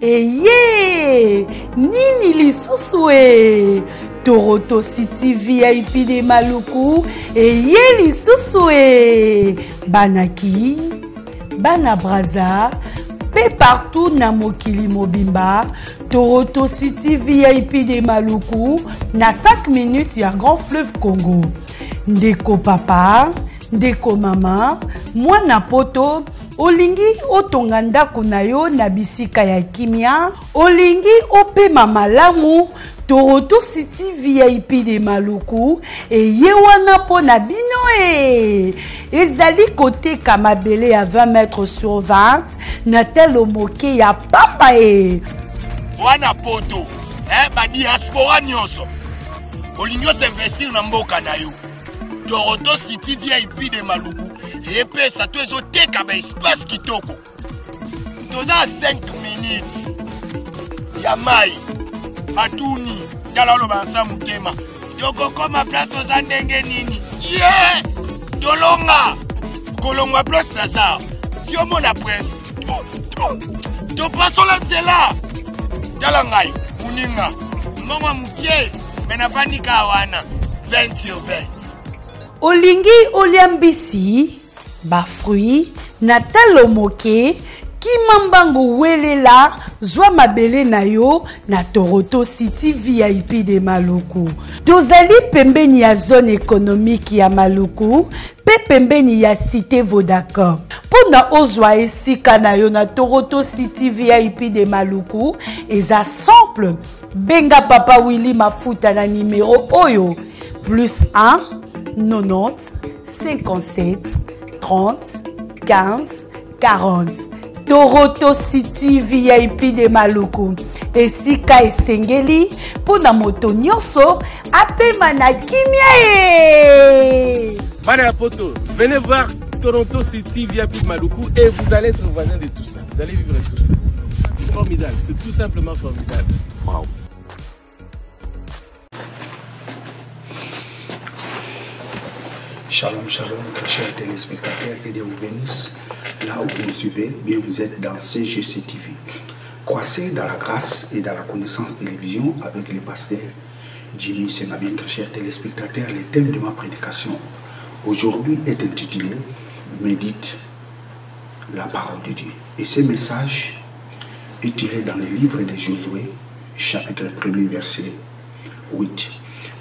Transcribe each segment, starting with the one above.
Eye, nini lisusu Toronto City VIP de Maluku. Eye lisusu Banaki, Bana Braza, pe partout na mokili mobimba. Toronto City VIP de Maluku. Na 5 minutes ya Grand Fleuve Congo. Ndeko papa, ndeko mama, mwana poto. Olingi otonga ndako na yo na bisika ya kimia. Olingi opema malamu. Toronto City VIP de Maluku. Eye wana po na bino ezali kote kamabele ya 20 mètres sur 20. Na telo moke ya pamba Mwana poto, ba diaspora nyonso. Olingi investir na mboka na yo. Toronto City VIP de Maluku. Et puis ça te zoteka ba espace kitoko. Toza 5 minutes. Yamai. Atuni. Tala lo bansa mutema. Toko koma place oza ndenge nini. Yeah! Tolonga. Kolonga place Lazare. Fiomo na presse. To paso la nzela. Tala ngai. Muninga. Mama mutie. Menafanika wana. 20 sur 20. Olingi oliambisi. Ba fruit na talo moke kimambango welela zwa mabele na yo na Toronto City VIP de Maluku. Tozali pembeni ya zone économique ya Maluku, pe pembeni ya cité Vodacom. Pona ozwa esika na yo na Toronto City VIP de Maluku, eza simple. Benga papa Willy Mafuta na numéro oyo +1 90 57 30 15 40. Toronto City VIP de Maluku. Esika esengeli pona moto nyonso apema na kimia Bana poto, venez voir Toronto City VIP de Maluku et vous allez être voisin de tout ça. Vous allez vivre tout ça. C'est formidable, c'est tout simplement formidable. Wow. Shalom, shalom, très chers téléspectateurs, que Dieu vous bénisse. Là où vous nous suivez, bien vous êtes dans CGC TV. Croissez dans la grâce et dans la connaissance de la vision avec les pasteurs Jimmy Semabien, très chers téléspectateurs. Le thème de ma prédication aujourd'hui est intitulé Médite la parole de Dieu. Et ce message est tiré dans le livre de Josué, chapitre 1er, verset 8.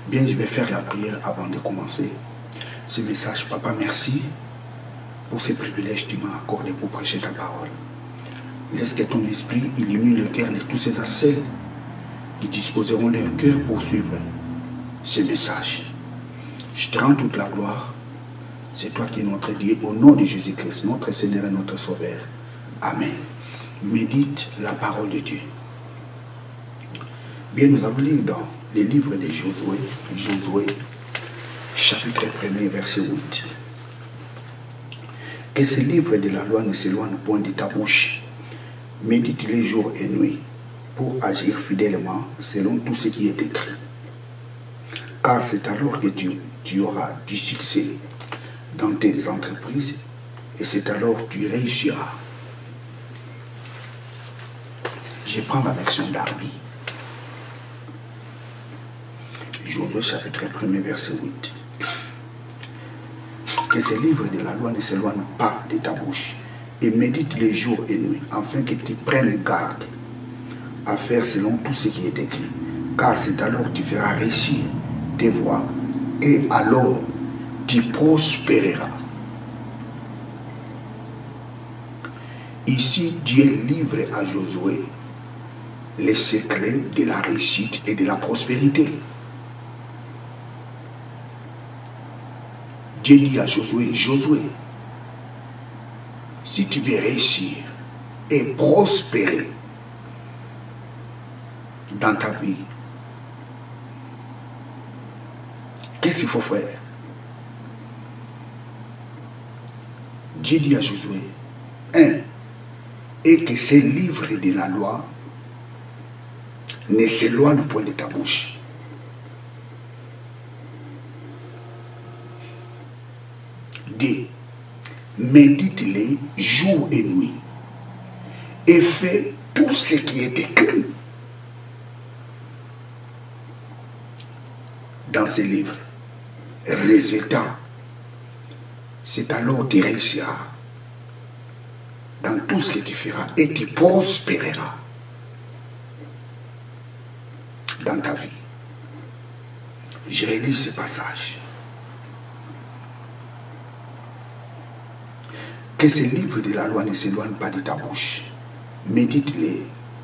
Bien, je vais faire la prière avant de commencer ce message. Papa, merci pour ce privilège que tu m'as accordé pour prêcher ta parole. Laisse que ton esprit illumine le cœur de tous ces assets qui disposeront leur cœur pour suivre ce message. Je te rends toute la gloire. C'est toi qui es notre Dieu, au nom de Jésus-Christ, notre Seigneur et notre Sauveur. Amen. Médite la parole de Dieu. Bien, nous allons lire dans le livre de Josué, chapitre 1er, verset 8. Que ce livre de la loi ne s'éloigne point de ta bouche. Médite-les jour et nuit pour agir fidèlement selon tout ce qui est écrit. Car c'est alors que tu auras du succès dans tes entreprises et c'est alors que tu réussiras. Je prends la version d'Arby. Josué chapitre 1er, verset 8. Que ce livre de la loi ne s'éloigne pas de ta bouche et médite les jours et nuits, afin que tu prennes garde à faire selon tout ce qui est écrit. Car c'est alors que tu feras réussir tes voies et alors tu prospéreras. Ici, Dieu livre à Josué les secrets de la réussite et de la prospérité. Dieu dit à Josué, Josué, si tu veux réussir et prospérer dans ta vie, qu'est-ce qu'il faut faire? Dieu dit à Josué, 1. Et que ces livres de la loi ne s'éloignent point de ta bouche. Médite-les jour et nuit et fais tout tout ce qui est écrit dans ces livres. Résultat, c'est alors que tu réussiras dans tout ce que tu feras et tu prospéreras dans ta vie. Je relis ce passage. Que ce livre de la loi ne s'éloigne pas de ta bouche. Médite-les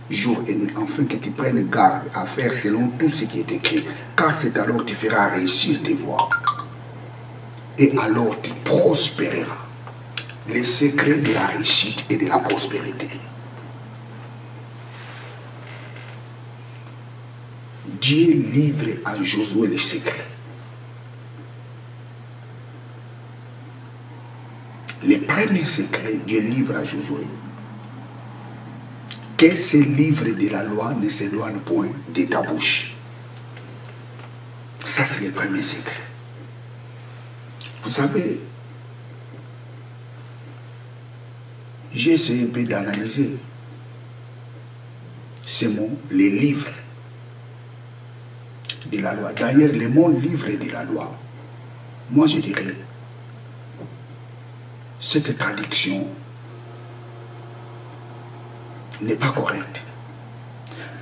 jour et nuit, afin que tu prennes garde à faire selon tout ce qui est écrit. Car c'est alors que tu feras réussir tes voies. Et alors tu prospéreras. Les secrets de la réussite et de la prospérité. Dieu livre à Josué les secrets. Les premiers secrets, Dieu livre à Josué. Que ce livre de la loi ne s'éloigne point de ta bouche. Ça, c'est le premier secret. Vous savez, j'ai essayé un peu d'analyser ces mots, les livres de la loi. D'ailleurs, le mot livre de la loi, moi je dirais, cette traduction n'est pas correcte.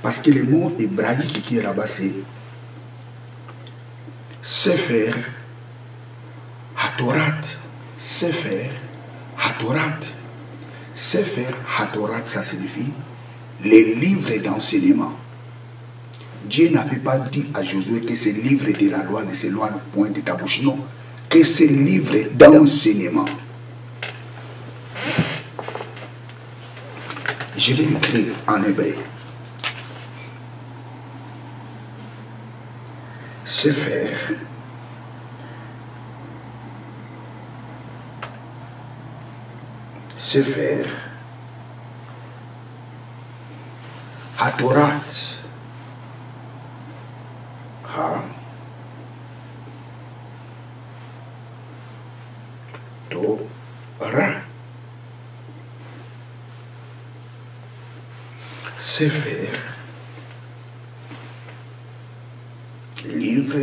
Parce que le mot hébraïque qui est là-bas, c'est Sefer Hatorat. Sefer Hatorat. Sefer Hatorat, ça signifie les livres d'enseignement. Dieu n'avait pas dit à Josué que ces livres de la loi ne s'éloignent point de ta bouche. Non, que ces livres d'enseignement. Je vais l'écrire en hébreu. Sefer Sefer Hatorat. Torah. Sefer, livre,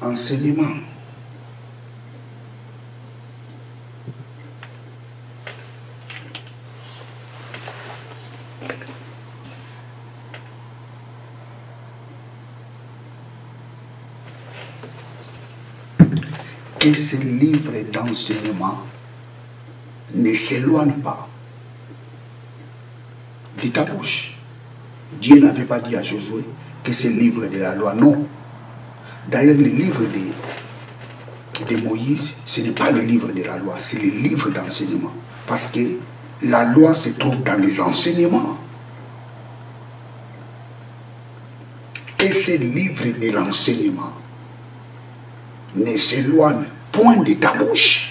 enseignement. Que ce livre d'enseignement ne s'éloigne pas de ta bouche. Dieu n'avait pas dit à Josué que ce livre de la loi, non. D'ailleurs, le livre de Moïse, ce n'est pas le livre de la loi, c'est le livre d'enseignement. Parce que la loi se trouve dans les enseignements. Que ce livre de l'enseignement ne s'éloigne point de ta bouche.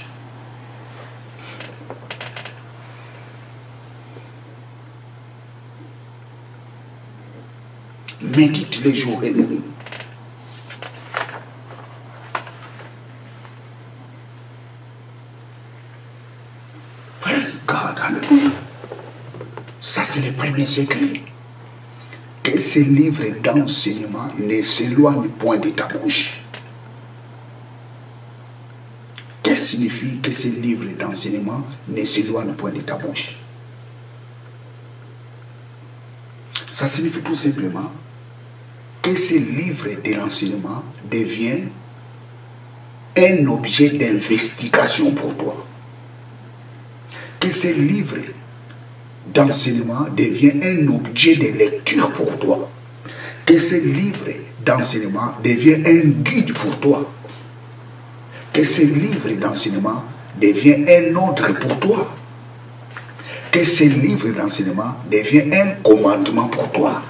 Médite les jours et les nuits. Praise God, hallelujah. Ça, c'est le premier secret. Que ce livre d'enseignement ne s'éloigne point de ta bouche. Qu'est-ce que signifie que ce livre d'enseignement ne s'éloigne point de ta bouche? Ça signifie tout simplement que ce livre de l'enseignement devient un objet d'investigation pour toi. Que ce livre d'enseignement devient un objet de lecture pour toi. Que ce livre d'enseignement devient un guide pour toi. Que ce livre d'enseignement devient un ordre pour toi. Que ce livre d'enseignement devient un commandement pour toi.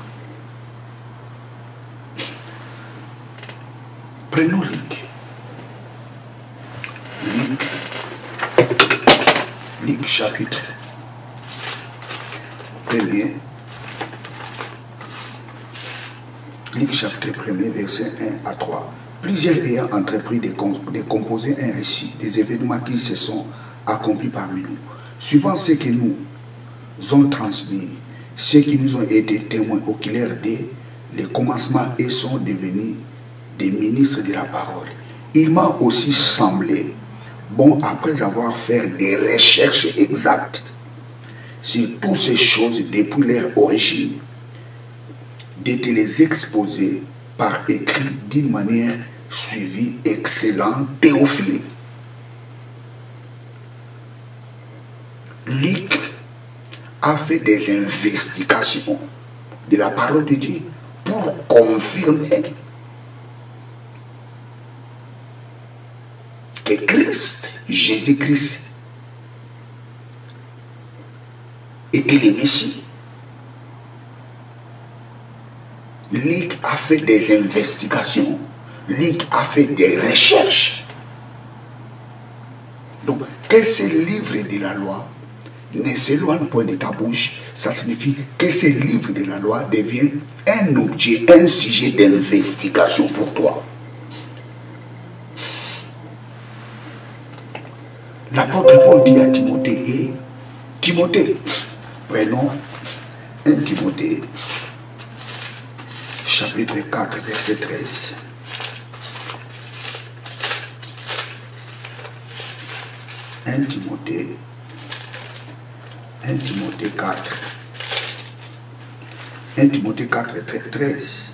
Prenons Luc. Luc chapitre 1er. Luc chapitre 1er, verset 1 à 3. Plusieurs ayant entrepris de composer un récit des événements qui se sont accomplis parmi nous. Suivant ce que nous ont transmis ceux qui nous ont été témoins oculaires les commencements et sont devenus des ministres de la parole. Il m'a aussi semblé bon, après avoir fait des recherches exactes sur toutes ces choses depuis leur origine, de te les exposer par écrit d'une manière suivie, excellent Théophile. Luc a fait des investigations de la parole de Dieu pour confirmer que Christ, Jésus-Christ, était le Messie. Luc a fait des investigations. Luc a fait des recherches. Donc, que ce livre de la loi ne s'éloigne point de ta bouche, ça signifie que ce livre de la loi devient un objet, un sujet d'investigation pour toi. L'apôtre Paul dit à Timothée, Timothée, prenons 1 Timothée, chapitre 4, verset 13. Timothée 4. 1 Timothée 4, 13.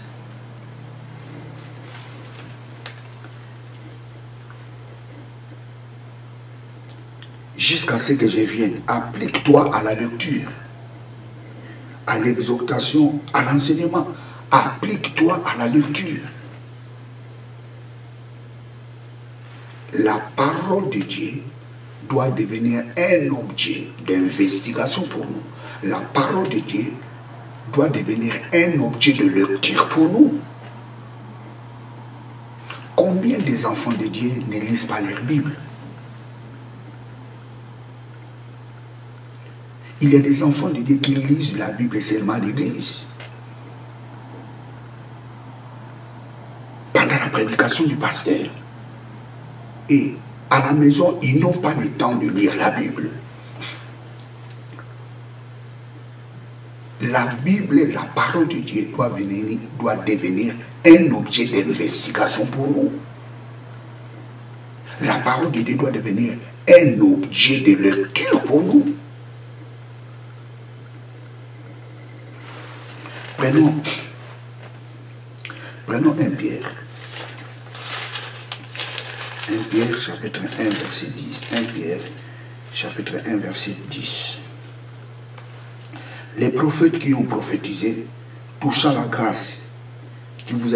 Jusqu'à ce que je vienne, applique-toi à la lecture, à l'exhortation, à l'enseignement. Applique-toi à la lecture. La parole de Dieu doit devenir un objet d'investigation pour nous. La parole de Dieu doit devenir un objet de lecture pour nous. Combien des enfants de Dieu ne lisent pas leur Bible? Il y a des enfants de Dieu qui lisent la Bible seulement à l'église. Pendant la prédication du pasteur. Et à la maison, ils n'ont pas le temps de lire la Bible. La Bible, la parole de Dieu doit devenir un objet d'investigation pour nous. La parole de Dieu doit devenir un objet de lecture pour nous. Prenons 1 Pierre. 1 Pierre, chapitre 1, verset 10. 1 Pierre, chapitre 1, verset 10. Les prophètes qui ont prophétisé, touchant la grâce qui vous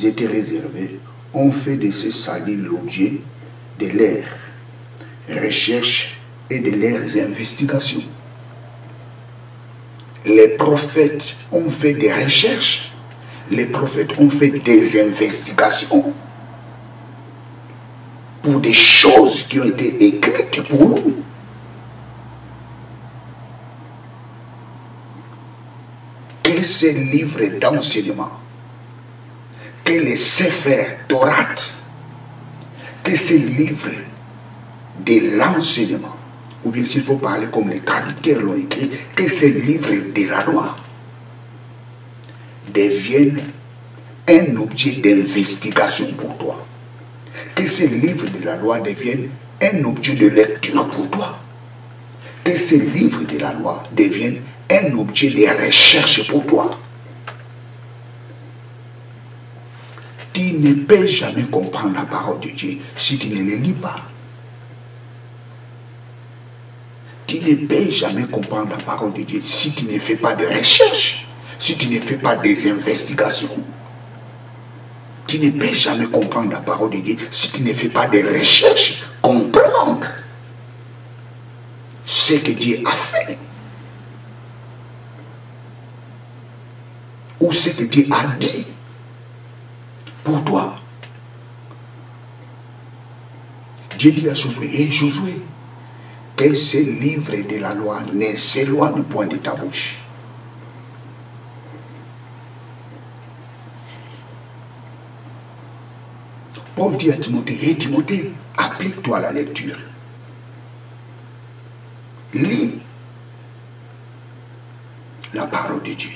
était réservée, ont fait de ce salut l'objet de leurs recherches et de leurs investigations. Les prophètes ont fait des recherches. Les prophètes ont fait des investigations pour des choses qui ont été écrites pour nous. Que ces livres d'enseignement, que les Sefer Torah, que ces livres de l'enseignement, ou bien s'il faut parler comme les traducteurs l'ont écrit, que ces livres de la loi deviennent un objet d'investigation pour toi. Que ces livres de la loi deviennent un objet de lecture pour toi. Que ces livres de la loi deviennent un objet de recherche pour toi. Tu ne peux jamais comprendre la parole de Dieu si tu ne le lis pas. Tu ne peux jamais comprendre la parole de Dieu si tu ne fais pas de recherche, si tu ne fais pas des investigations. Tu ne peux jamais comprendre la parole de Dieu si tu ne fais pas de recherche, comprendre ce que Dieu a fait. Ou ce que Dieu a dit pour toi. Dieu dit à Josué, hé Josué, que ce livre de la loi ne s'éloigne point de ta bouche. Paul dit à Timothée, hé Timothée, applique-toi à la lecture. lis la parole de Dieu.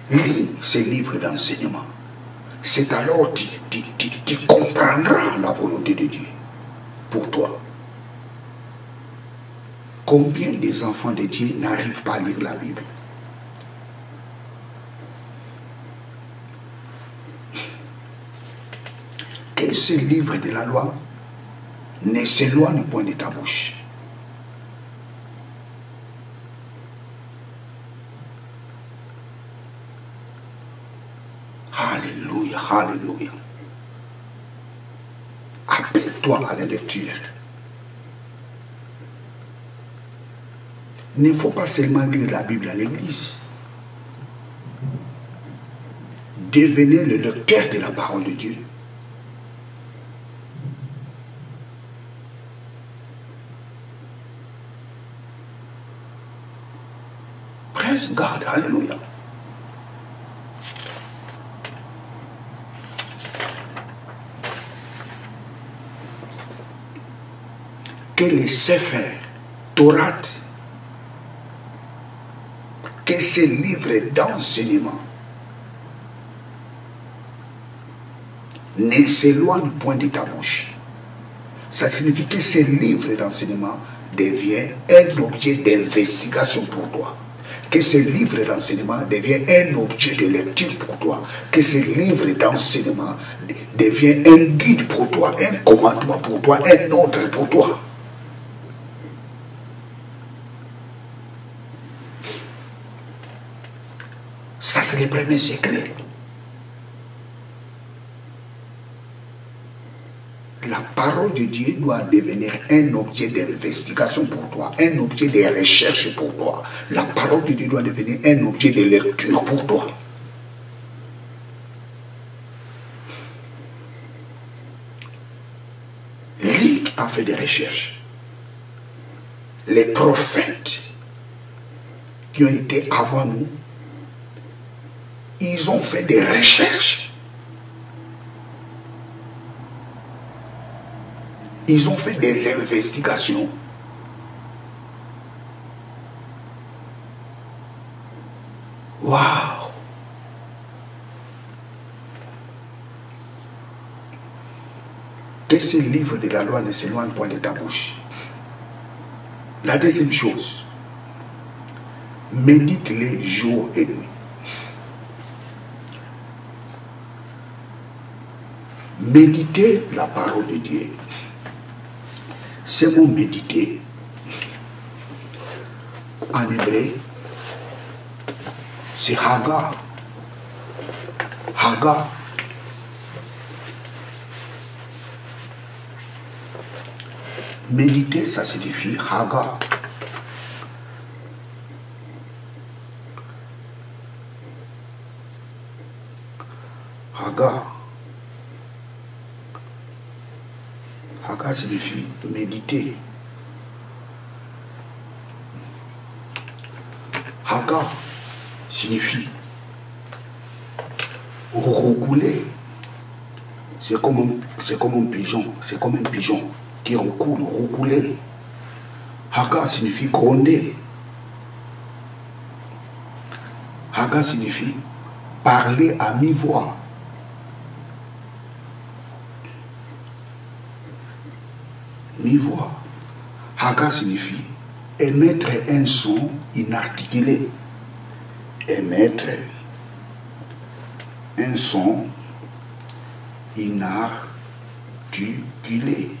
Lis ces livres d'enseignement. C'est alors que tu comprendras la volonté de Dieu pour toi. Combien des enfants de Dieu n'arrivent pas à lire la Bible? Que ce livre de la loi ne s'éloigne point de ta bouche. Alléluia, alléluia. Applique-toi à la lecture. Il ne faut pas seulement lire la Bible à l'église. Devenez le lecteur de la parole de Dieu. Praise God, alléluia. Que les Sefer, Torah, que ces livres d'enseignement ne s'éloignent point de ta bouche. Ça signifie que ces livres d'enseignement deviennent un objet d'investigation pour toi. Que ces livres d'enseignement deviennent un objet de lecture pour toi. Que ces livres d'enseignement deviennent un guide pour toi, un commandement pour toi, un ordre pour toi. Ça, c'est le premier secret. La parole de Dieu doit devenir un objet d'investigation pour toi, un objet de recherche pour toi. La parole de Dieu doit devenir un objet de lecture pour toi. Lui a fait des recherches. Les prophètes qui ont été avant nous, ils ont fait des recherches. Ils ont fait des investigations. Waouh! Que ce livre de la loi ne s'éloigne point de ta bouche. La deuxième chose, médite-les jour et nuit. Méditer la parole de Dieu. Ce mot méditer, en hébreu, c'est Haga. Haga. Méditer, ça signifie Haga. Haga. Haga signifie méditer. Haga signifie roucouler. C'est comme un pigeon. C'est comme un pigeon qui roucoule, roucouler. Haga signifie gronder. Haga signifie parler à mi-voix. Mi-voix. Haga signifie émettre un son inarticulé. Émettre un son inarticulé.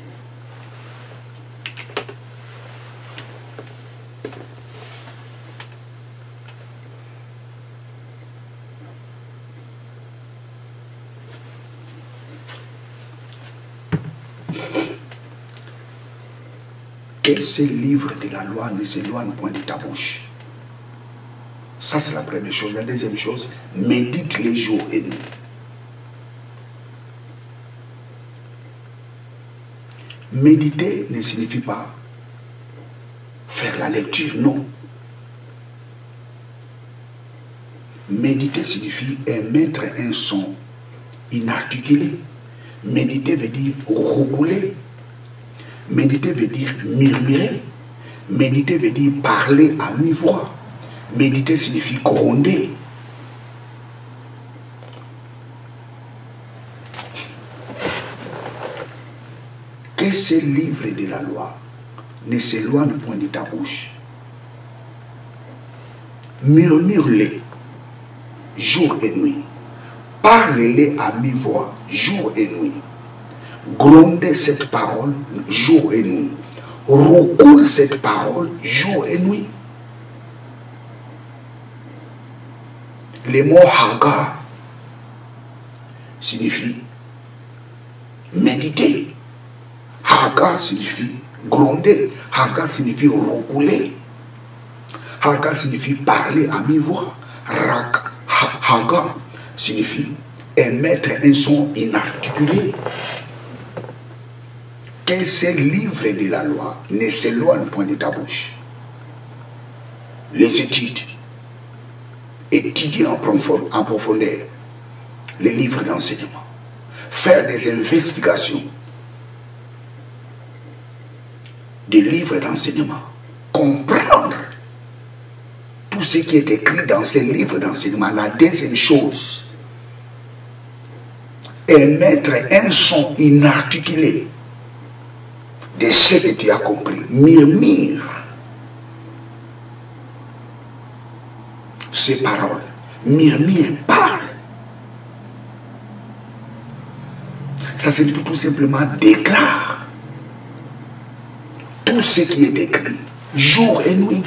Que ces livres de la loi ne s'éloignent point de ta bouche. Ça, c'est la première chose. La deuxième chose, médite les jours et nuits. Méditer ne signifie pas faire la lecture, non. Méditer signifie émettre un son inarticulé. Méditer veut dire roucouler. Méditer veut dire murmurer. Méditer veut dire parler à mi-voix. Méditer signifie gronder. Que ce livre de la loi ne s'éloigne point de ta bouche. Murmure-les jour et nuit. Parle-les à mi-voix jour et nuit. Grondez cette parole jour et nuit. Recoule cette parole jour et nuit. Le mot haga signifie méditer. Haga signifie gronder. Haga signifie recouler. Haga signifie parler à mi-voix. Haga signifie émettre un son inarticulé. Que ce livre de la loi ne s'éloigne point de ta bouche. Les études, étudier en profondeur les livres d'enseignement, faire des investigations des livres d'enseignement, comprendre tout ce qui est écrit dans ces livres d'enseignement. La deuxième chose, émettre un son inarticulé de ce que tu as compris. Murmure ces paroles. Murmure, parle. Ça signifie tout simplement déclare tout ce qui est écrit, jour et nuit.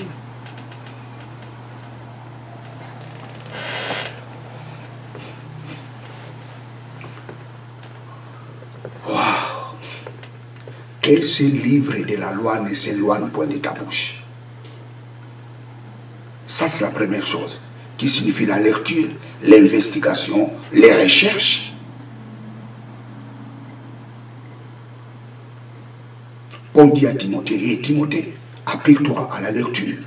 Que ce livre de la loi ne s'éloigne point de ta bouche. Ça, c'est la première chose, qui signifie la lecture, l'investigation, les recherches. On dit à Timothée, et Timothée, applique-toi à la lecture.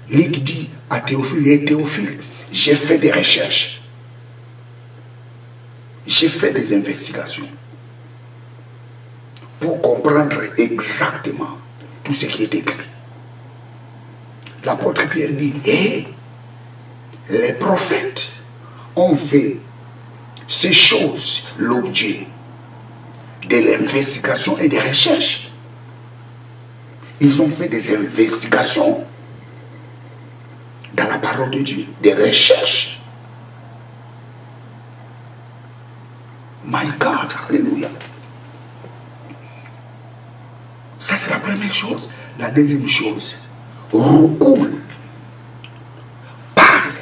Luc dit à Théophile, et Théophile, j'ai fait des recherches. J'ai fait des investigations pour comprendre exactement tout ce qui est écrit. L'apôtre Pierre dit, les prophètes ont fait ces choses l'objet de l'investigation et des recherches. Ils ont fait des investigations dans la parole de Dieu, des recherches. My God, alléluia. Ça, c'est la première chose. La deuxième chose, recoule, parle.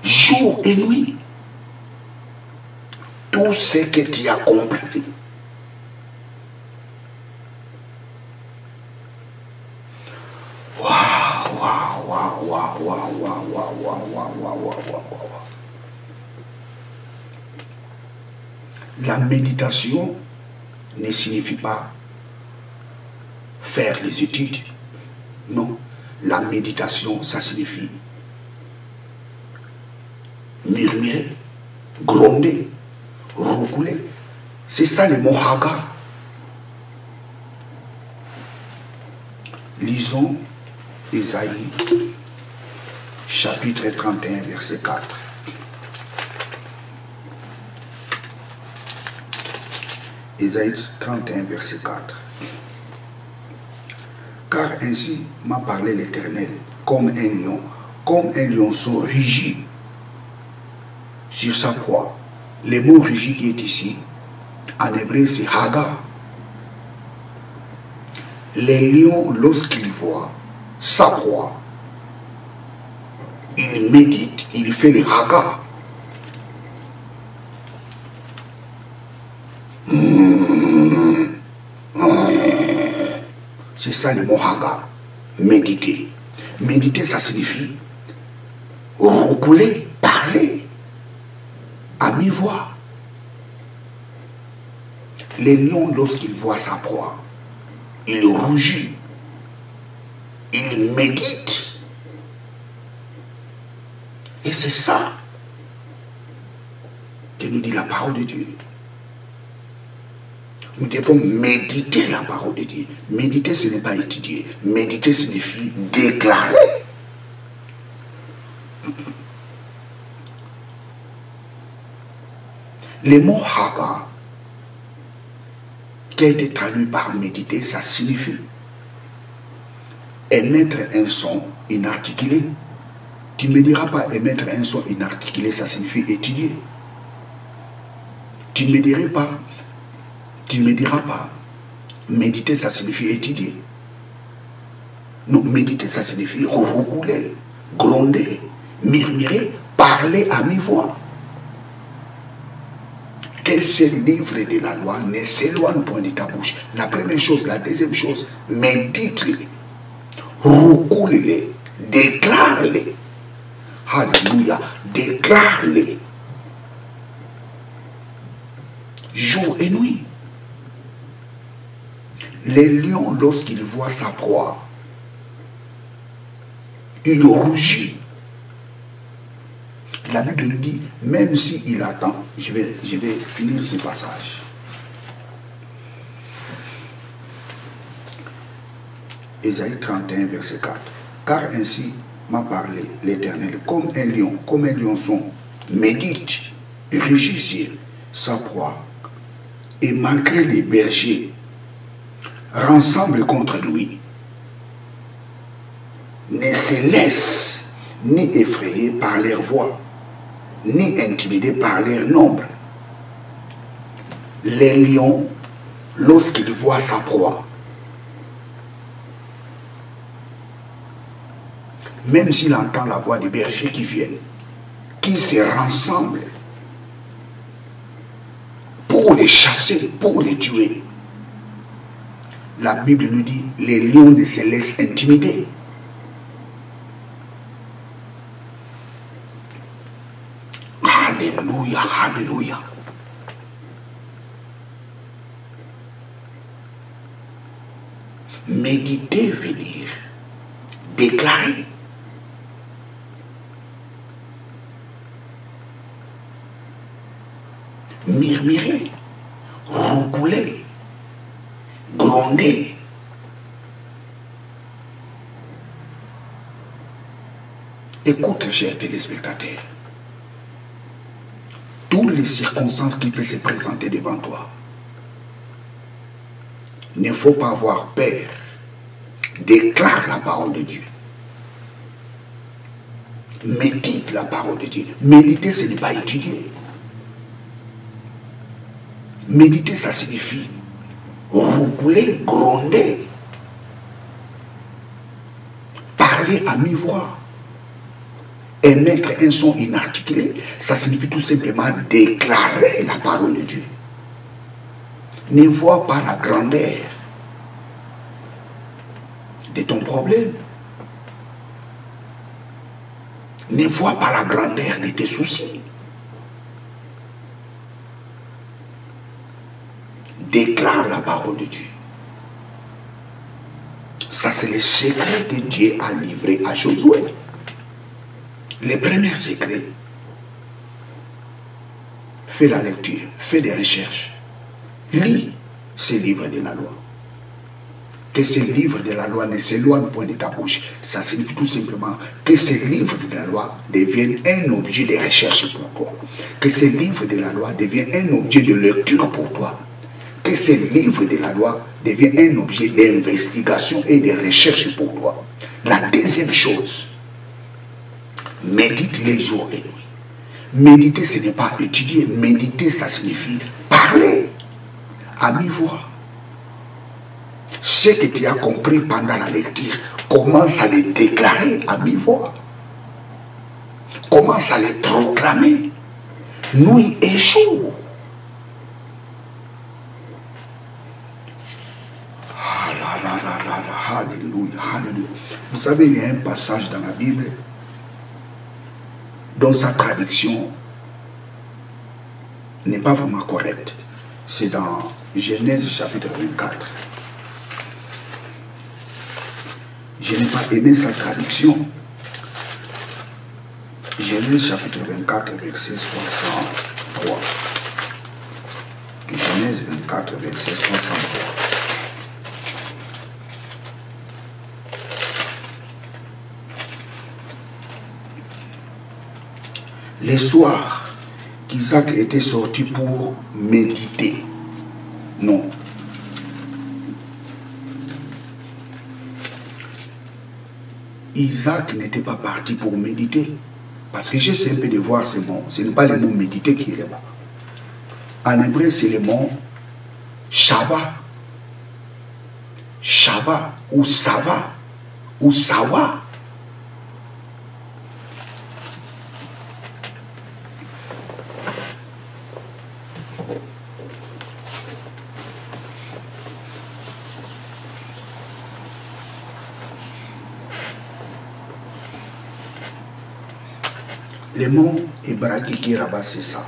Jour et nuit, tout ce que tu as compris. La méditation ne signifie pas faire les études. Non. La méditation, ça signifie murmurer, gronder, recouler. C'est ça le mot haga. Lisons Ésaïe, chapitre 31, verset 4. Ésaïe 31, verset 4. Car ainsi m'a parlé l'Éternel, comme un lionceau rugit sur sa proie. Le mot rugit qui est ici, en hébreu c'est haga. Les lions, lorsqu'ils voient sa proie, il médite, il fait le haga. C'est ça le mot haga, méditer. Méditer, ça signifie recouler, parler à mi-voix. Les lions, lorsqu'ils voient sa proie, il rougit, il médite. Et c'est ça que nous dit la parole de Dieu. Nous devons méditer la parole de Dieu. Méditer, ce n'est pas étudier. Méditer signifie déclarer. Le mot haba, qui a été traduit par méditer, ça signifie émettre un son inarticulé. Tu ne me diras pas émettre un son inarticulé, ça signifie étudier. Tu ne me diras pas méditer, ça signifie étudier. Non, méditer, ça signifie roucouler, gronder, murmurer, parler à mi-voix. Que ces livres de la loi ne s'éloignent point de ta bouche. La première chose, la deuxième chose, médite-les, roucoule-les, déclare-les. Alléluia, déclare-les. Jour et nuit. Les lions, lorsqu'ils voient sa proie, il rougit. La Bible nous dit, même s'il attend, je vais finir ce passage. Ésaïe 31, verset 4. Car ainsi m'a parlé l'Éternel, comme un lionçon, médite, rugit sur sa proie, et malgré les bergers, rassemble contre lui, ne se laisse ni effrayer par leur voix, ni intimidé par leur nombre. Les lions, lorsqu'ils voient sa proie, même s'il entend la voix des bergers qui viennent, qui se rassemblent pour les chasser, pour les tuer, la Bible nous dit, les lions ne se laissent intimider. Alléluia, alléluia. Méditer veut dire déclarer. Murmurer, roucouler, gronder. Écoute, chers téléspectateurs, toutes les circonstances qui peuvent se présenter devant toi, il ne faut pas avoir peur. Déclare la parole de Dieu. Médite la parole de Dieu. Méditer, ce n'est pas étudier. Méditer, ça signifie roucouler, gronder, parler à mi-voix, émettre un son inarticulé. Ça signifie tout simplement déclarer la parole de Dieu. Ne vois pas la grandeur de ton problème. Ne vois pas la grandeur de tes soucis. Déclare la parole de Dieu. Ça, c'est le secret que Dieu a livré à Josué. Le premier secret. Fais la lecture, fais des recherches. Lis ces livres de la loi. Que ces livres de la loi ne s'éloignent point de ta bouche. Ça signifie tout simplement que ces livres de la loi deviennent un objet de recherche pour toi. Que ces livres de la loi deviennent un objet de lecture pour toi. Que ces livres de la loi deviennent un objet d'investigation et de recherche pour toi. La deuxième chose, médite les jours et nuits. Méditer, ce n'est pas étudier. Méditer, ça signifie parler à mi-voix. Ce que tu as compris pendant la lecture, commence à les déclarer à mi-voix. Commence à les proclamer nuit et jour. Alléluia, alléluia. Vous savez, il y a un passage dans la Bible dont sa traduction n'est pas vraiment correcte. C'est dans Genèse chapitre 24. Je n'ai pas aimé sa traduction. Genèse chapitre 24, verset 60. 63. Genèse 24, verset 63. Les soirs qu'Isaac était sorti pour méditer. Non. Isaac n'était pas parti pour méditer. Parce que j'essaie un peu de voir ces mots. Ce n'est pas le mot méditer qui est là-bas. En hébreu, c'est le mot Shaba. Shaba ou Sava ou Sawa. Le mot hébraïque qui est là-bas, c'est ça.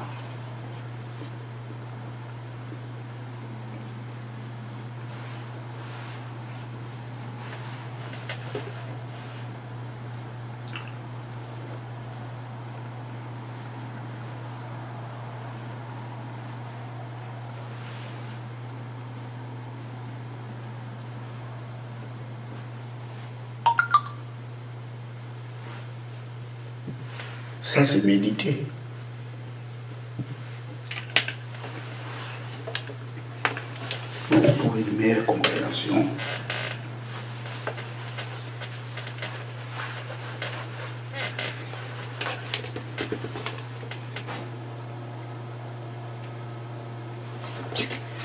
Ça, c'est méditer. Pour une meilleure compréhension.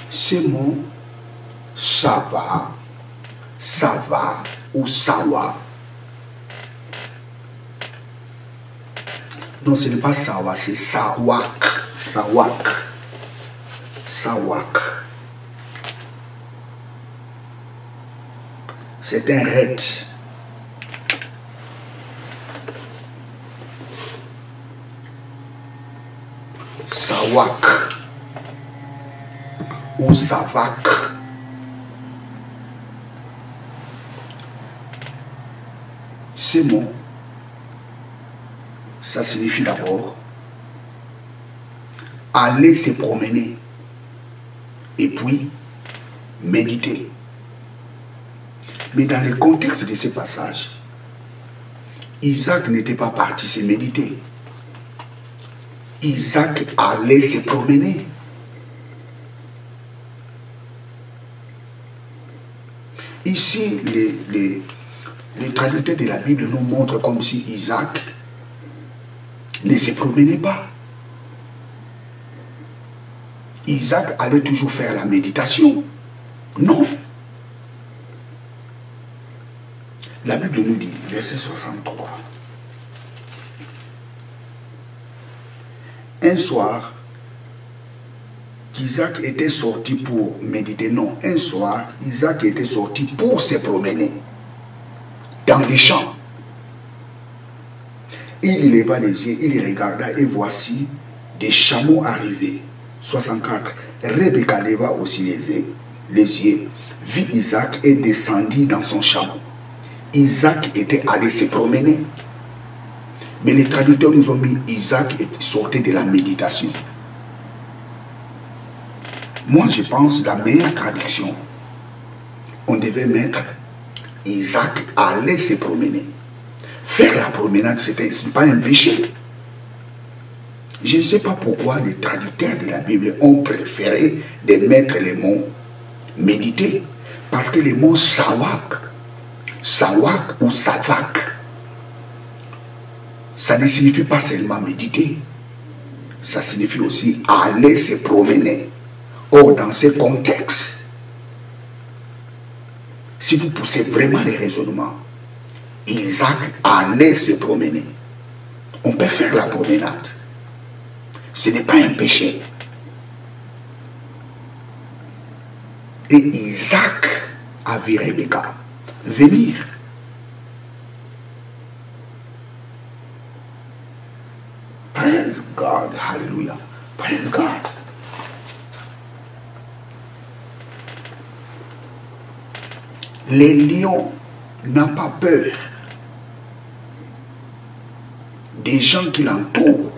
Ces mots, ça va ou sawa. Non, ce n'est pas sawa, c'est sawak. Sawak. Sawak. C'est un ret. Sawak. Ou savak. Ces mots, ça signifie d'abord aller se promener et puis méditer. Mais dans le contexte de ce passage, Isaac n'était pas parti se méditer. Isaac allait se promener. Ici, les traducteurs de la Bible nous montrent comme si Isaac ne se promenait pas. Isaac allait toujours faire la méditation. Non. La Bible nous dit, verset 63. Un soir, Isaac était sorti pour méditer. Non, un soir, Isaac était sorti pour se promener dans les champs. Il leva les yeux, il regarda et voici des chameaux arrivés. 64. Rebecca leva aussi les yeux, vit Isaac et descendit dans son chameau. Isaac était allé se promener. Mais les traducteurs nous ont mis Isaac sortait de la méditation. Moi, je pense la meilleure traduction, on devait mettre Isaac allait se promener. Faire la promenade, ce n'est pas un péché. Je ne sais pas pourquoi les traducteurs de la Bible ont préféré de mettre le mot méditer. Parce que le mot sawak, sawak ou savak, ça ne signifie pas seulement méditer. Ça signifie aussi aller se promener. Or, dans ce contexte, si vous poussez vraiment les raisonnements, Isaac allait se promener. On peut faire la promenade. Ce n'est pas un péché. Et Isaac a vu Rebecca venir. Praise God. Hallelujah. Praise God. Les lions n'ont pas peur des gens qui l'entourent.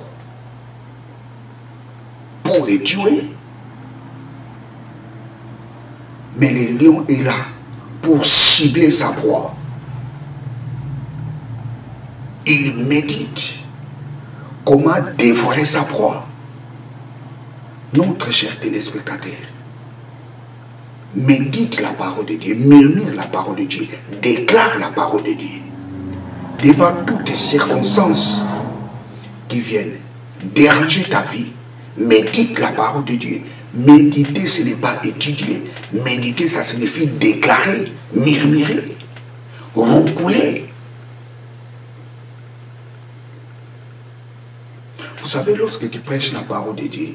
pour le tuer. Mais le lion est là pour cibler sa proie. Il médite comment dévorer sa proie. Non, très chers téléspectateurs, médite la parole de Dieu, murmure la parole de Dieu, déclare la parole de Dieu. Devant toutes les circonstances qui viennent déranger ta vie, médite la parole de Dieu. Méditer, ce n'est pas étudier. Méditer, ça signifie déclarer, murmurer, roucouler. Vous savez, lorsque tu prêches la parole de Dieu,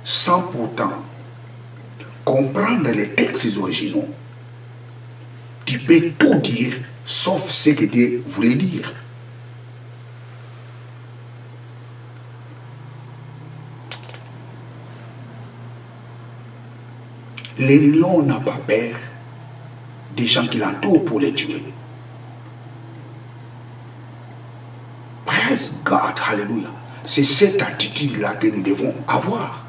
sans pourtant comprendre les textes originaux, tu peux tout dire sauf ce que Dieu voulait dire. Le lion n'a pas peur des gens qui l'entourent pour les tuer. Praise God, hallelujah. C'est cette attitude-là que nous devons avoir.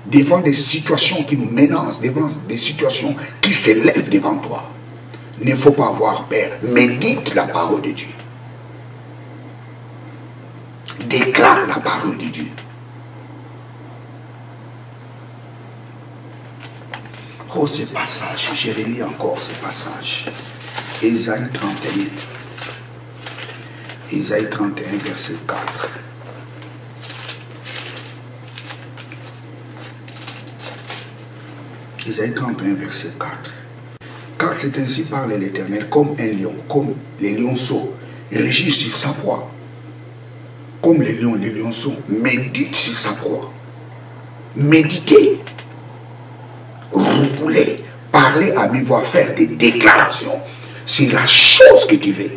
Devant des situations qui nous menacent, devant des situations qui s'élèvent devant toi. Il ne faut pas avoir peur. Médite la parole de Dieu. Déclare la parole de Dieu. Oh, ce passage, je relis encore ce passage. Ésaïe 31. Ésaïe 31, verset 4. Ésaïe 31, verset 4. Car c'est ainsi parle l'Éternel, comme un lion, comme les lionceaux régissent sur sa proie. Comme les lionceaux méditent sur sa proie. Méditer, roucouler, parler à mi-voix, faire des déclarations sur la chose que tu veux.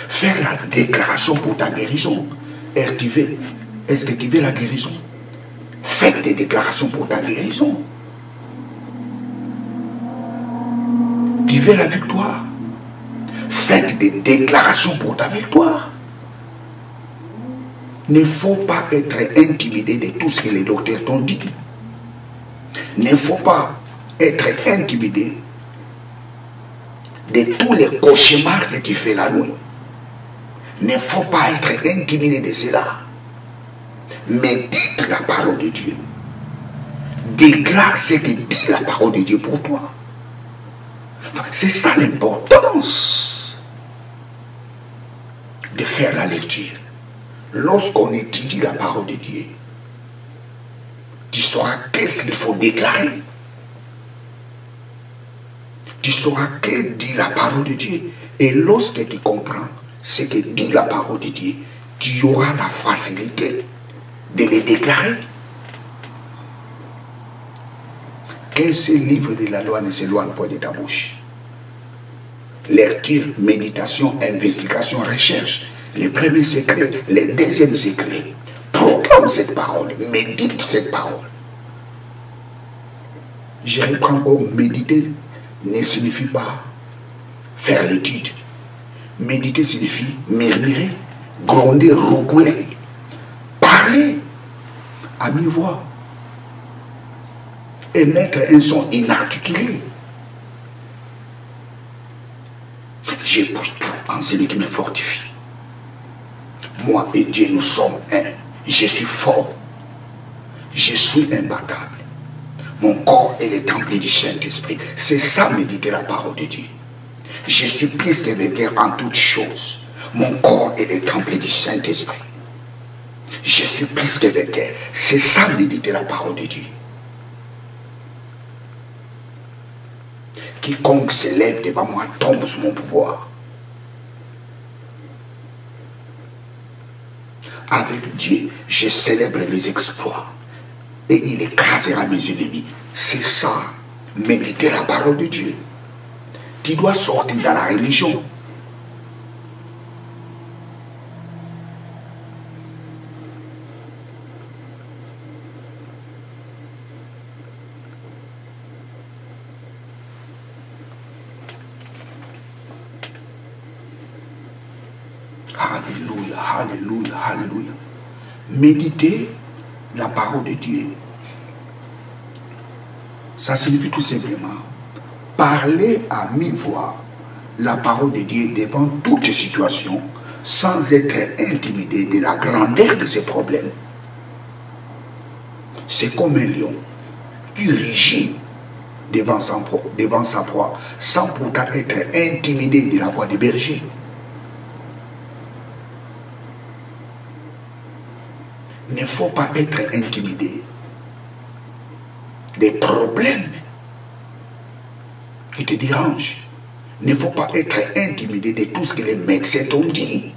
Faire la déclaration pour ta guérison. Est-ce que tu veux la guérison? Faites des déclarations pour ta guérison. Tu veux la victoire? Faites des déclarations pour ta victoire. Il ne faut pas être intimidé de tout ce que les docteurs t'ont dit. Il ne faut pas être intimidé de tous les cauchemars que tu fais la nuit. Il ne faut pas être intimidé de cela. Médite la parole de Dieu. Déclare ce que dit la parole de Dieu pour toi. C'est ça l'importance de faire la lecture. Lorsqu'on étudie la parole de Dieu, tu sauras qu'est-ce qu'il faut déclarer. Tu sauras que dit la parole de Dieu. Et lorsque tu comprends ce que dit la parole de Dieu, tu auras la facilité de les déclarer. Que ce livre de la loi ne s'éloigne pas de ta bouche. Lecture, méditation, investigation, recherche. Les premiers secrets, les deuxièmes secrets. Proclame cette parole, médite cette parole. Je reprends encore, méditer ne signifie pas faire l'étude. Méditer signifie murmurer, gronder, roucouler, parler à mi-voix, émettre un son inarticulé. J'épouse tout en celui qui me fortifie. Moi et Dieu, nous sommes un. Je suis fort. Je suis imbattable. Mon corps est le temple du Saint-Esprit. C'est ça, méditer la parole de Dieu. Je suis plus que vainqueur en toutes choses. Mon corps est le temple du Saint-Esprit. Je suis plus que vainqueur. C'est ça, méditer la parole de Dieu. Quiconque s'élève devant moi tombe sous mon pouvoir. Avec Dieu, je célèbre les exploits. Et il écrasera mes ennemis. C'est ça, méditer la parole de Dieu. Tu dois sortir dans la religion. Alléluia, alléluia, alléluia. Méditer la parole de Dieu. Ça signifie tout simplement parler à mi-voix la parole de Dieu devant toute situation sans être intimidé de la grandeur de ses problèmes. C'est comme un lion qui rugit devant sa proie sans pourtant être intimidé de la voix des bergers. Il ne faut pas être intimidé des problèmes qui te dérangent. Il ne faut pas être intimidé de tout ce que les médecins t'ont dit.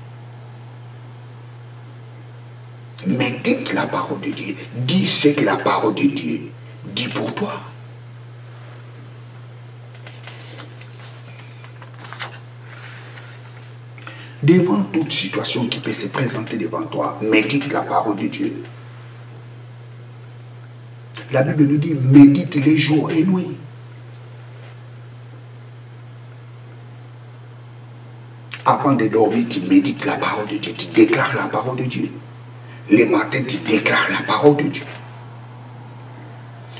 Médite la parole de Dieu. Dis ce que la parole de Dieu dit pour toi. Devant toute situation qui peut se présenter devant toi, médite la parole de Dieu. La Bible nous dit, médite les jours et nuits. Avant de dormir, tu médites la parole de Dieu, tu déclares la parole de Dieu. Les matins, tu déclares la parole de Dieu.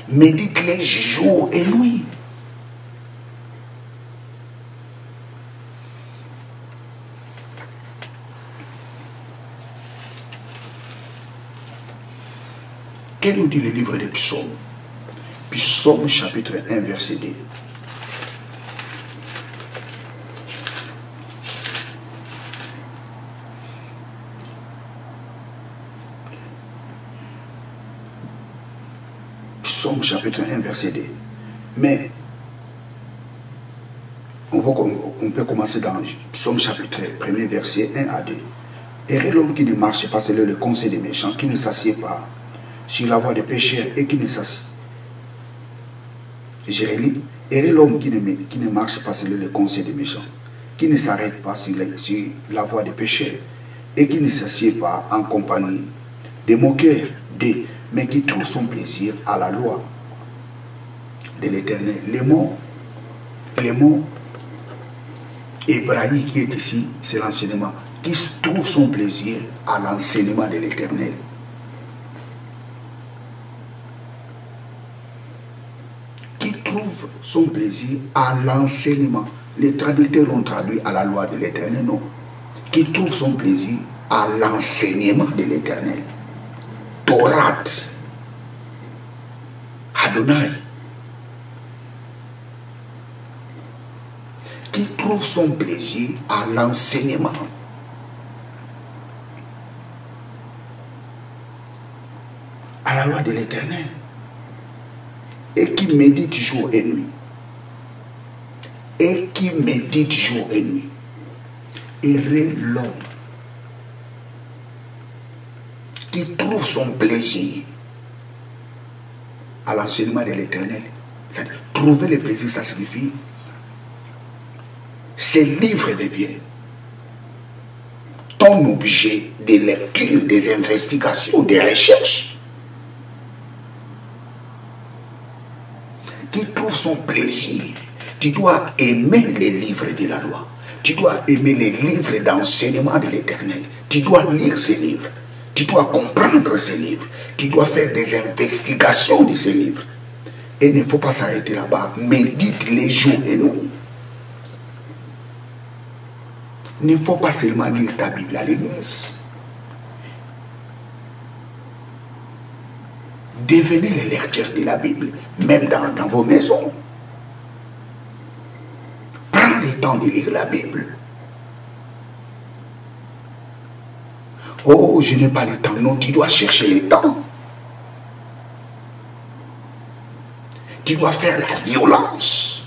Médite les jours et nuits. Qu'est-ce nous dit le livre des psaumes? Psaume chapitre 1, verset 2. Psaume chapitre 1, verset 2. Mais on peut commencer dans Psaume chapitre 1, verset 1 à 2. Heureux l'homme qui ne marche pas selon le conseil des méchants, qui ne s'assied pas sur la voie des pécheurs et qui ne s'assied. Je relis. Heureux l'homme qui ne marche pas selon le conseil des méchants, qui ne s'arrête pas sur la voie des pécheurs et qui ne s'assied pas en compagnie des moqueurs d'eux, mais qui trouve son plaisir à la loi de l'Éternel. Le mot hébraïque qui est ici, c'est l'enseignement. Qui trouve son plaisir à l'enseignement de l'Éternel. Qui trouve son plaisir à l'enseignement. Les traducteurs l'ont traduit à la loi de l'Éternel, non. Qui trouve son plaisir à l'enseignement de l'Éternel. Torah, Adonai. Qui trouve son plaisir à l'enseignement. À la loi de l'Éternel. Et qui médite jour et nuit. Et qui médite jour et nuit. Heureux l'homme qui trouve son plaisir à l'enseignement de l'Éternel. Trouver le plaisir, ça signifie ce livre devient ton objet de lecture, des investigations, des recherches. Qui trouve son plaisir. Tu dois aimer les livres de la loi. Tu dois aimer les livres d'enseignement de l'Éternel. Tu dois lire ces livres. Tu dois comprendre ces livres. Tu dois faire des investigations de ces livres. Et il ne faut pas s'arrêter là-bas. Médite les jours et nuits. Il ne faut pas seulement lire ta Bible à l'église. Devenez les lecteurs de la Bible, même dans vos maisons. Prends le temps de lire la Bible. Oh, je n'ai pas le temps. Non, tu dois chercher le temps. Tu dois faire la violence.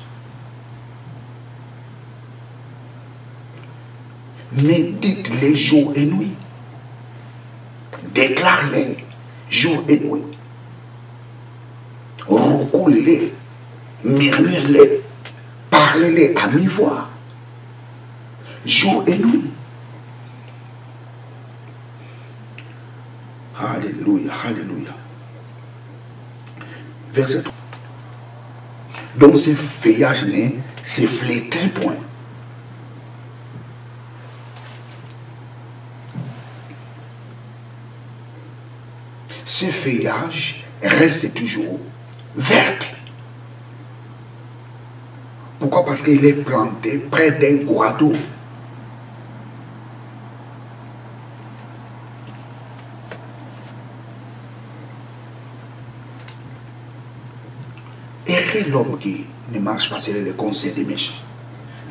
Médite les jours et nuits. Déclare-les jour et nuit. Recoule-les. Murmure-les. Parle-les à mi-voix. Jour et nuit. Alléluia, alléluia. Verset 3. Donc ce feuillage n'est s'efflétrait point. ces feuillages restent toujours verts. Pourquoi? Parce qu'il est planté près d'un courant d'eau. Et l'homme qui ne marche pas selon les conseils des méchants,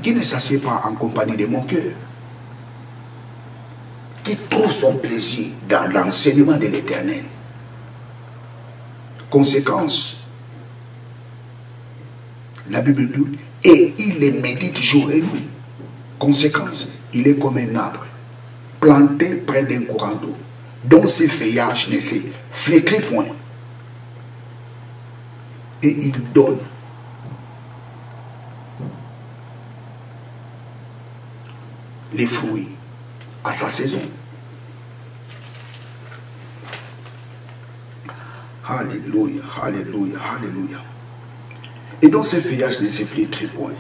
qui ne s'assied pas en compagnie de mon cœur, qui trouve son plaisir dans l'enseignement de l'Éternel. Conséquence, la Bible dit, et il les médite jour et nuit. Conséquence, il est comme un arbre planté près d'un courant d'eau, dont ses feuillages ne se flétrent point. Et il donne les fruits à sa saison. Alléluia, alléluia, alléluia. Et dans ses feuillages ne se flétrit point.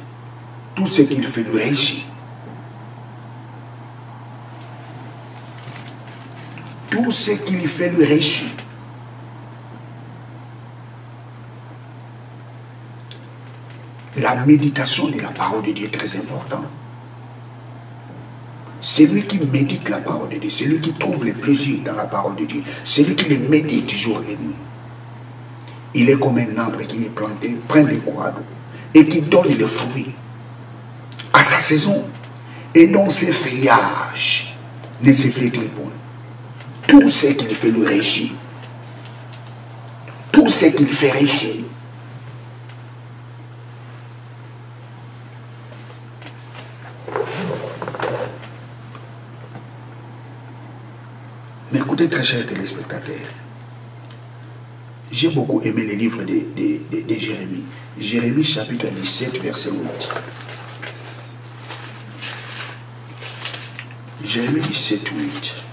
Tout ce qu'il fait lui réussit. Tout ce qu'il fait lui réussit. La méditation de la parole de Dieu est très importante. Celui qui médite la parole de Dieu, celui qui trouve le plaisir dans la parole de Dieu, celui qui le médite jour et nuit, il est comme un arbre qui est planté, prend les courants d'eau et qui donne le fruit à sa saison et dont ses feuillages ne se flétrent point. Tout ce qu'il fait lui réussit. Tout ce qu'il fait réussir. Mais écoutez, très chers téléspectateurs, j'ai beaucoup aimé les livres de Jérémie. Jérémie chapitre 17, verset 8. Jérémie 17, 8.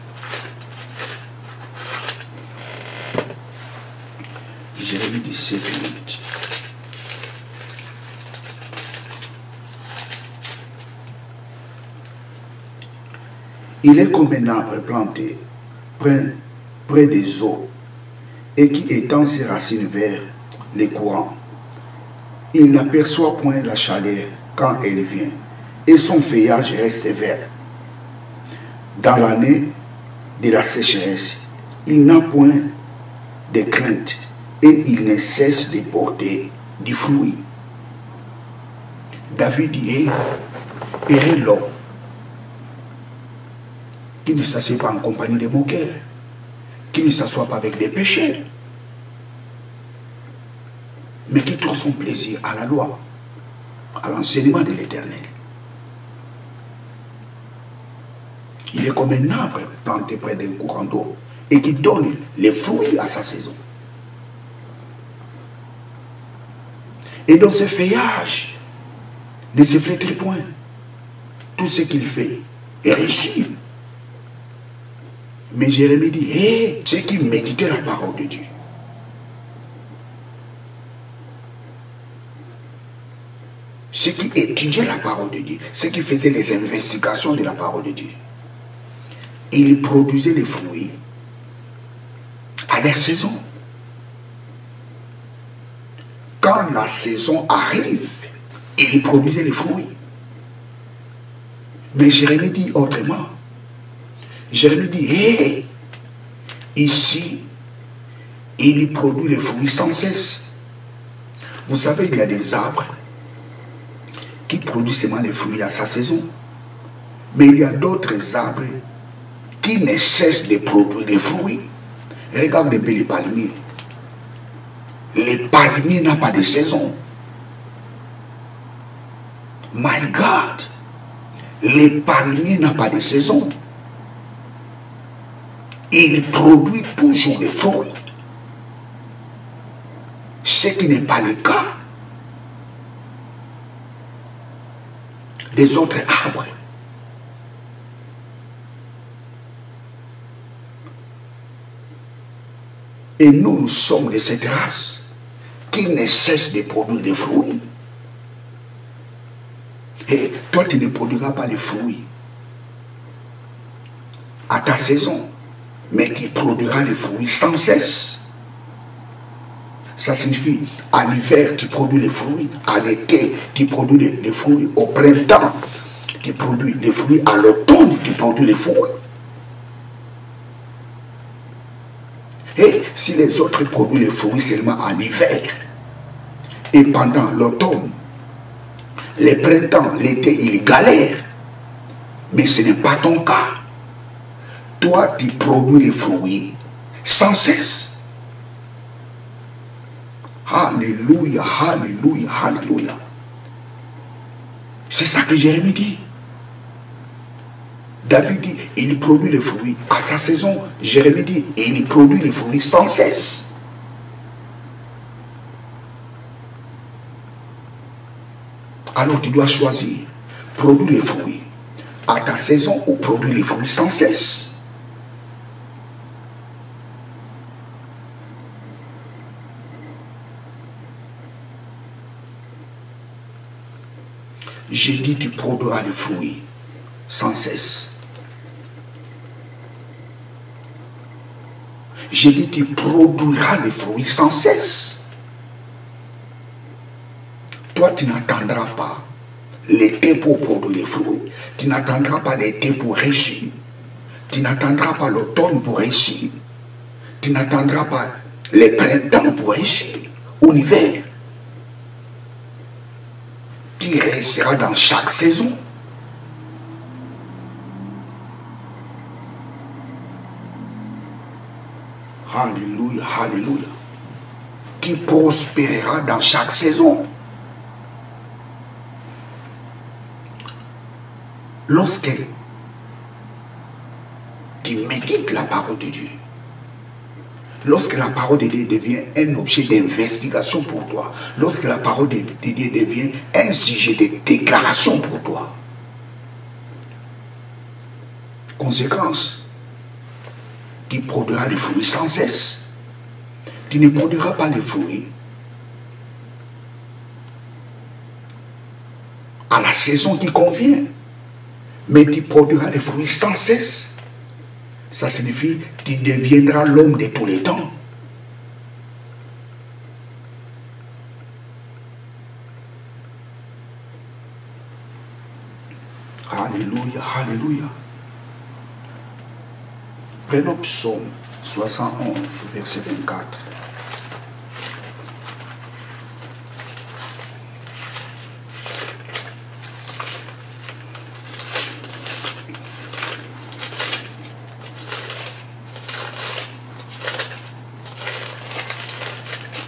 Jérémie 17, 8. Il est comme un arbre planté près des eaux et qui étend ses racines vers les courants. Il n'aperçoit point la chaleur quand elle vient et son feuillage reste vert. Dans l'année de la sécheresse, il n'a point de crainte et il ne cesse de porter du fruit. David dit, heureux l'homme qui ne s'assied pas en compagnie de moqueurs, qui ne s'assoit pas avec des pécheurs, mais qui trouve son plaisir à la loi, à l'enseignement de l'Éternel. Il est comme un arbre planté près d'un courant d'eau et qui donne les fruits à sa saison. Et dans ses feuillages ne se flétrit point. Tout ce qu'il fait est réussi. Mais Jérémie dit, hé, ceux qui méditaient la parole de Dieu, ceux qui étudiaient la parole de Dieu, ceux qui faisaient les investigations de la parole de Dieu, ils produisaient les fruits à leur saison. Quand la saison arrive, ils produisaient les fruits. Mais Jérémie dit autrement. Jérémie dit, hé, ici, il produit les fruits sans cesse. Vous savez, il y a des arbres qui produisent seulement les fruits à sa saison. Mais il y a d'autres arbres qui ne cessent de produire les fruits. Regardez un peu les palmiers. Les palmiers n'ont pas de saison. My God, les palmiers n'ont pas de saison. Il produit toujours des fruits. Ce qui n'est pas le cas des autres arbres. Et nous, nous sommes de cette race qui ne cesse de produire des fruits. Et toi, tu ne produiras pas les fruits à ta saison. mais tu produiras les fruits sans cesse. Ça signifie, à l'hiver, tu produis les fruits, à l'été, tu produis les fruits, au printemps, tu produis les fruits, à l'automne, tu produis les fruits. Et si les autres produisent les fruits seulement en hiver, et pendant l'automne, le printemps, l'été, ils galèrent, mais ce n'est pas ton cas. Toi, tu produis les fruits sans cesse. Alléluia, alléluia, alléluia. C'est ça que Jérémie dit. David dit, il produit les fruits à sa saison. Jérémie dit, il produit les fruits sans cesse. Alors tu dois choisir, produire les fruits à ta saison ou produire les fruits sans cesse. J'ai dit, tu produiras les fruits sans cesse. J'ai dit, tu produiras les fruits sans cesse. Toi, tu n'attendras pas l'été pour produire les fruits. Tu n'attendras pas l'été pour réussir. Tu n'attendras pas l'automne pour réussir. Tu n'attendras pas les printemps pour réussir. Ou l'hiver. Tu réussiras dans chaque saison. Alléluia, alléluia. Tu prospéreras dans chaque saison. Lorsque tu médites la parole de Dieu, lorsque la parole de Dieu devient un objet d'investigation pour toi, lorsque la parole de Dieu devient un sujet de déclaration pour toi, conséquence, tu produiras les fruits sans cesse. Tu ne produiras pas les fruits à la saison qui convient, mais tu produiras les fruits sans cesse. Ça signifie que tu deviendras l'homme de tous les temps. Alléluia, alléluia. Prenons Psaume 71, verset 24.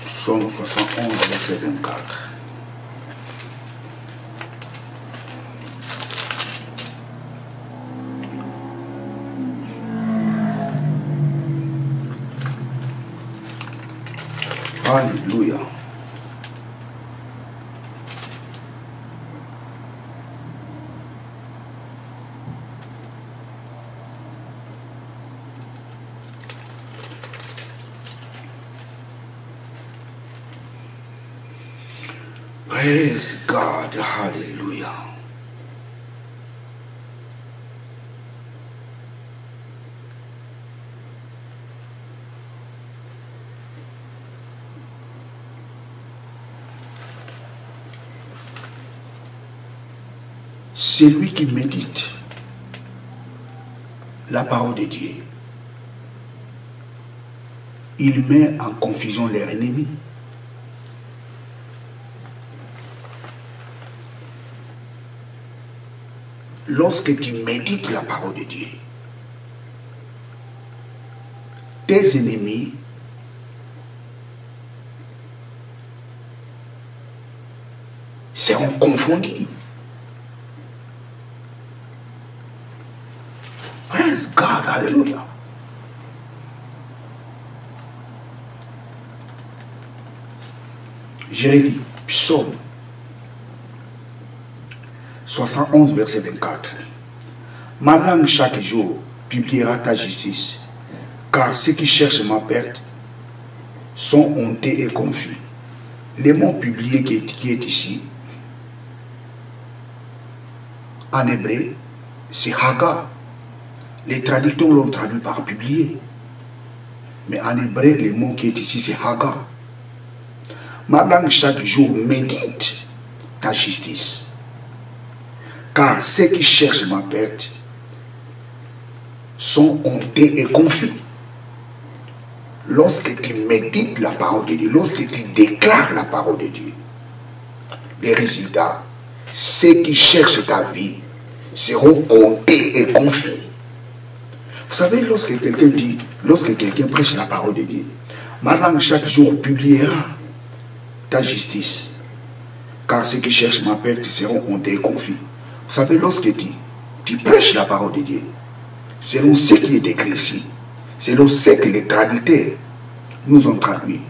Psaume 71, verset 24. Alléluia. Praise God, hallelujah. Celui qui médite la parole de Dieu, il met en confusion leur ennemi. Lorsque tu médites la parole de Dieu, tes ennemis seront confondus. Praise God, hallelujah. Jérémie, Psaume 71, verset 24. Ma langue chaque jour publiera ta justice, car ceux qui cherchent ma perte sont honteux et confus. Le mot publié qui est ici, en hébreu, c'est Haga. Les traducteurs l'ont traduit par publier. Mais en hébreu, le mot qui est ici, c'est Haga. Ma langue chaque jour médite ta justice. Car ceux qui cherchent ma perte sont honteux et confus. Lorsque tu médites la parole de Dieu, lorsque tu déclares la parole de Dieu, les résultats, ceux qui cherchent ta vie seront honteux et confus. Vous savez, lorsque quelqu'un prêche la parole de Dieu, ma langue chaque jour publiera ta justice. Car ceux qui cherchent ma perte seront honteux et confus. Vous savez, lorsque tu prêches la parole de Dieu, selon ce qui est écrit ici, selon ce que les traducteurs nous ont traduit,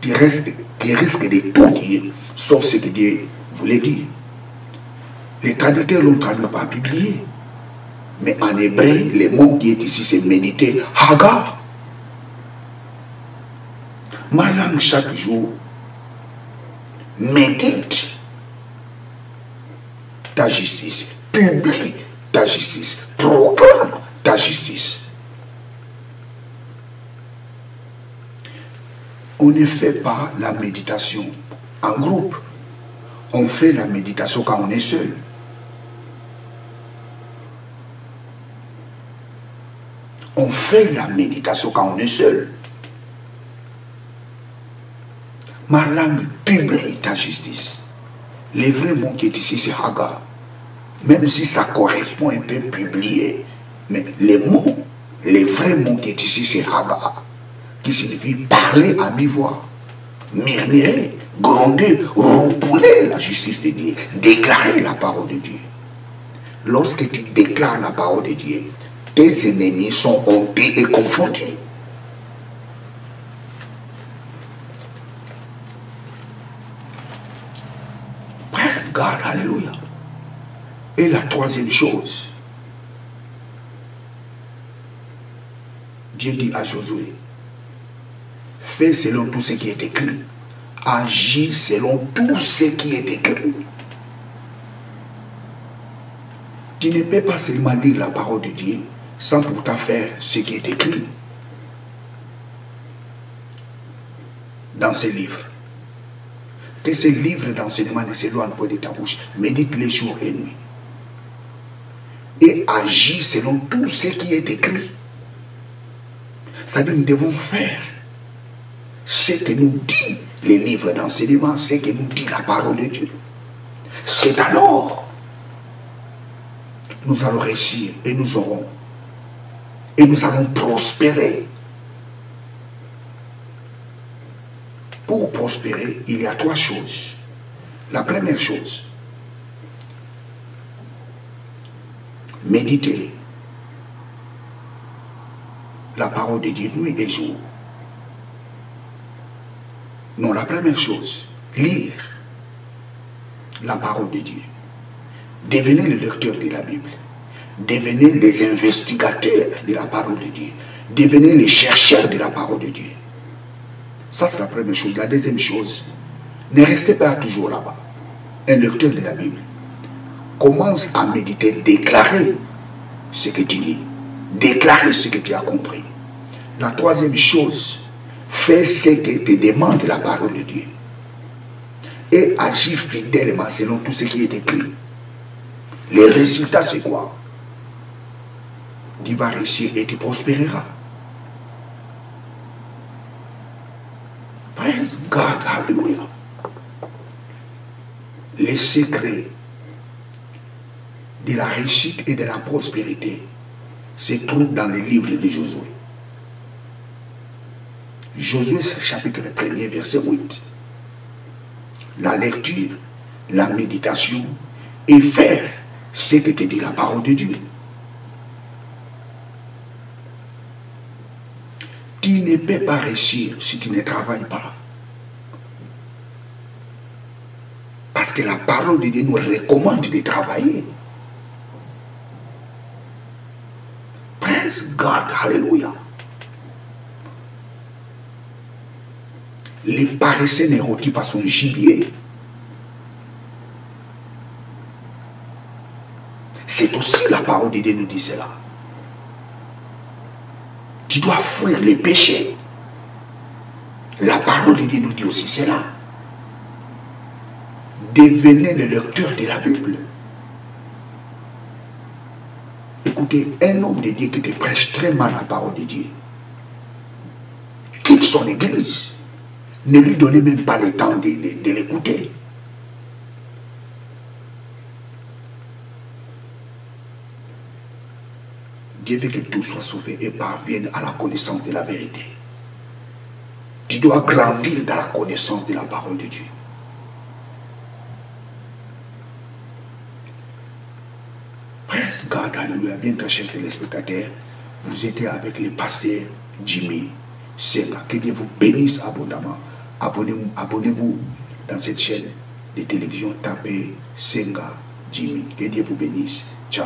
tu risques de tout dire, sauf ce que Dieu voulait dire. Les traducteurs l'ont traduit par publier. Mais en hébreu, le mot qui est ici, c'est méditer. Haga. Ma langue chaque jour médite ta justice, publie ta justice, proclame ta justice. On ne fait pas la méditation en groupe. On fait la méditation quand on est seul. On fait la méditation quand on est seul. Ma langue publie ta justice. Le vrai mot qui est ici, c'est Haga. Même si ça correspond un peu publié. Mais le vrai mot qui est ici, c'est Haga. Qui signifie parler à mi-voix. Murmurer, gronder, rouler la justice de Dieu. Déclarer la parole de Dieu. Lorsque tu déclares la parole de Dieu, tes ennemis sont honteux et confondus. Praise God, alléluia. Et la troisième chose, Dieu dit à Josué, fais selon tout ce qui est écrit, agis selon tout ce qui est écrit. Tu ne peux pas seulement lire la parole de Dieu sans pourtant faire ce qui est écrit dans ce livre. Que ce livre d'enseignement ne s'éloigne pas de ta bouche. Médite-les jour et nuit. Et agis selon tout ce qui est écrit. C'est-à-dire nous devons faire ce que nous dit les livres d'enseignement, ce que nous dit la parole de Dieu. C'est alors nous allons réussir et nous allons prospérer. Pour prospérer, il y a trois choses. La première chose, méditer la parole de Dieu nuit et jour. Non, la première chose, lire la parole de Dieu. Devenez le lecteur de la Bible. Devenez les investigateurs de la parole de Dieu. Devenez les chercheurs de la parole de Dieu. Ça, c'est la première chose. La deuxième chose, ne restez pas toujours là-bas. Un lecteur de la Bible commence à méditer, déclarer ce que tu lis. Déclarer ce que tu as compris. La troisième chose, fais ce que te demande la parole de Dieu. Et agis fidèlement selon tout ce qui est écrit. Le résultat, c'est quoi? Tu vas réussir et tu prospéreras. Praise God, hallelujah. Les secrets de la réussite et de la prospérité se trouvent dans les livres de Josué. Josué, chapitre 1er, verset 8. La lecture, la méditation et faire ce que te dit la parole de Dieu. Tu ne peux pas réussir si tu ne travailles pas. Parce que la parole de Dieu nous recommande de travailler. Praise God, hallelujah. Les paresseux ne rôtissent pas son gibier. C'est aussi la parole de Dieu nous dit cela. Tu dois fuir les péchés. La parole de Dieu nous dit aussi cela. Devenez le lecteur de la Bible. Écoutez, un homme de Dieu qui te prêche très mal la parole de Dieu, quitte son église. Ne lui donnez même pas le temps de l'écouter. Dieu veut que tout soit sauvé et parvienne à la connaissance de la vérité. Tu dois grandir dans la connaissance de la parole de Dieu. Praise God, alléluia. Bien très chers téléspectateurs, vous étiez avec le pasteur Jimmy Senga. Que Dieu vous bénisse abondamment. Abonnez-vous dans cette chaîne de télévision. Tapez Senga Jimmy. Que Dieu vous bénisse. Ciao.